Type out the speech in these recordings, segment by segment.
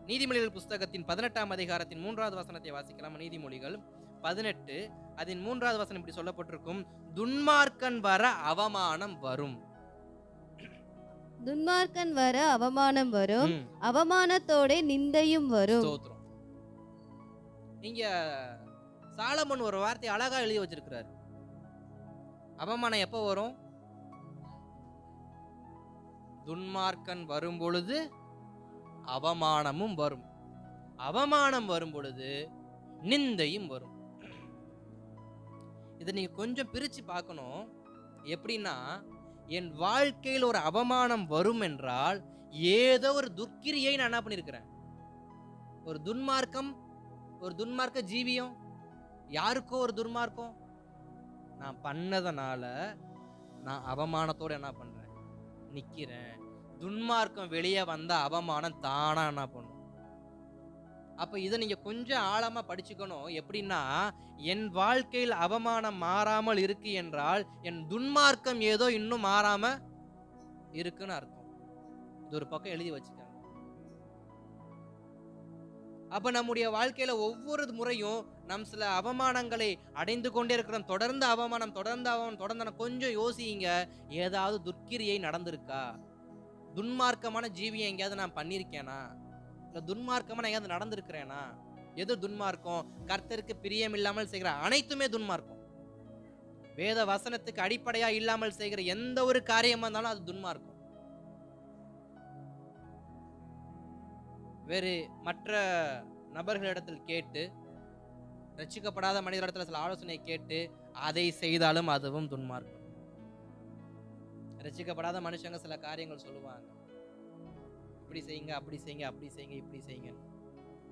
நீதிமொழிகள் புஸ்தகத்தின் 18ஆம் அதிகாரத்தின் 3வது வசனத்தை வாசிக்கலாம். நீதிமொழிகள் 18 அதன் 3வது வசனம் இப்படி சொல்லப்பட்டிருக்கும், துன்மார்க்கன் வர அவமானம் வரும். துன்மார்க்கன் வர அவமானம் வரும், அவமானத்தோட நிந்தையும் வரும். ஸ்தோத்திரம். இங்க சாலமன் ஒரு வார்த்தை அழகா எழுதி வச்சிருக்கிறார். அவமானம் எப்ப வரும்? துன்மார்க்கன் வரும் பொழுது அவமானமும் வரும், அவமானம் வரும் பொழுது நிந்தையும் வரும். இதை நீங்க கொஞ்சம் பிரிச்சு பார்க்கணும். எப்படின்னா, என் வாழ்க்கையில் ஒரு அவமானம் வரும் என்றால் ஏதோ ஒரு துர்க்கிரியை நான் என்ன பண்ணிருக்கிறேன். ஒரு துன்மார்க்கம், ஒரு துன்மார்க்க ஜீவியம், யாருக்கோ ஒரு துன்மார்க்கம் நான் பண்ணதனால நான் அவமானத்தோட என்ன பண்றேன், நிக்கிறேன். துன்மார்க்கம் வெளியே வந்த அவமானம் தானா என்ன பண்ணும். அப்ப இதை நீங்க கொஞ்சம் ஆழமா படிச்சுக்கணும். எப்படின்னா, என் வாழ்க்கையில் அவமானம் மாறாமல் இருக்கு என்றால் என் துன்மார்க்கம் ஏதோ இன்னும் மாறாம இருக்குன்னு அர்த்தம். இது ஒரு பக்கம் எழுதி வச்சுக்காங்க. அப்ப நம்முடைய வாழ்க்கையில ஒவ்வொரு முறையும் நம் சில அவமானங்களை அடைந்து கொண்டே இருக்கிறோம். தொடர்ந்து அவமானம், தொடர்ந்து கொஞ்சம் யோசிங்க. ஏதாவது துர்க்கிரியை நடந்திருக்கா? துன்மார்க்கமான ஜீவியை எங்கேயாவது நான் பண்ணியிருக்கேனா? இல்ல துன்மார்க்கமா நான் எங்கேயாவது நடந்திருக்கிறேனா? எது துன்மார்க்கம்? கர்த்தருக்கு பிரியம் இல்லாமல் செய்கிற அனைத்துமே துன்மார்க்கம். வேத வசனத்துக்கு அடிப்படையா இல்லாமல் செய்கிற எந்த ஒரு காரியமா இருந்தாலும் அது துன்மார்க்கம். வேறு மற்ற நபர்களிடத்தில் கேட்டு, ரட்சிக்கப்படாத மனிதரிடத்துல சில ஆலோசனை கேட்டு அதை செய்தாலும் அதுவும் துன்மார்க்கம். ரட்சிக்கப்படாத மனுஷங்க சில காரியங்கள் சொல்லுவாங்க, இப்படி செய்யுங்க, அப்படி செய்யுங்க, அப்படி செய்யுங்க, இப்படி செய்யுங்க.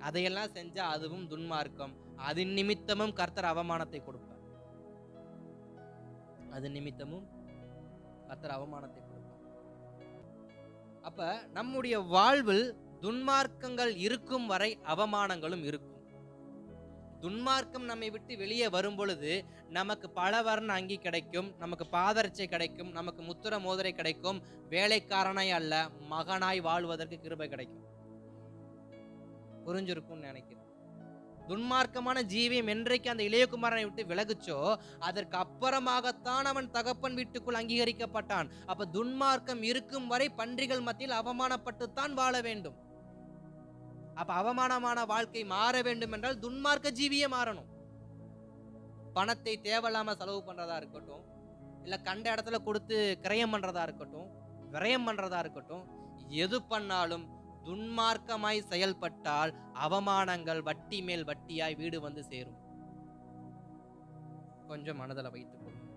அதையெல்லாம் செஞ்சா அதுவும் துன்மார்க்கம். அதன் நிமித்தமும் கர்த்தர் அவமானத்தை கொடுப்பார். அதன் நிமித்தமும் கர்த்தர் அவமானத்தை கொடுப்பார். அப்ப நம்முடைய வாழ்வில் துன்மார்க்கங்கள் இருக்கும் வரை அவமானங்களும் இருக்கும். துன்மார்க்கம் நம்மை விட்டு வெளியே வரும் பொழுது நமக்கு பலவர்ண அங்கி கிடைக்கும், நமக்கு பாதரட்சை கிடைக்கும், நமக்கு முத்திர மோதிரை கிடைக்கும், வேலைக்காரனாய் அல்ல மகனாய் வாழ்வதற்கு கிருபை கிடைக்கும். புரிஞ்சிருக்கும்னு நினைக்கிறேன். துன்மார்க்கமான ஜீவியம் என்றைக்கு அந்த இளையகுமாரனை விட்டு விலகுச்சோ அதற்கு அப்புறமாகத்தான் அவன் தகப்பன் வீட்டுக்குள் அங்கீகரிக்கப்பட்டான். அப்ப துன்மார்க்கம் இருக்கும் வரை பன்றிகள் மத்தியில் அவமானப்பட்டுத்தான் வாழ வேண்டும். அப்ப அவமானமான வாழ்க்கை மாற வேண்டும் என்றால் துன்மார்க்க ஜீவியே மாறணும். பணத்தை தேவையில்லாம செலவு பண்றதா இருக்கட்டும், இல்ல கண்ட இடத்துல கொடுத்து கிரயம் பண்றதா இருக்கட்டும், விரயம் பண்றதா இருக்கட்டும், எது பண்ணாலும் துன்மார்க்கமாய் செயல்பட்டால் அவமானங்கள் வட்டி மேல் வட்டியாய் வீடு வந்து சேரும். கொஞ்சம் மனதில் வைத்துக் கொள்ளும்.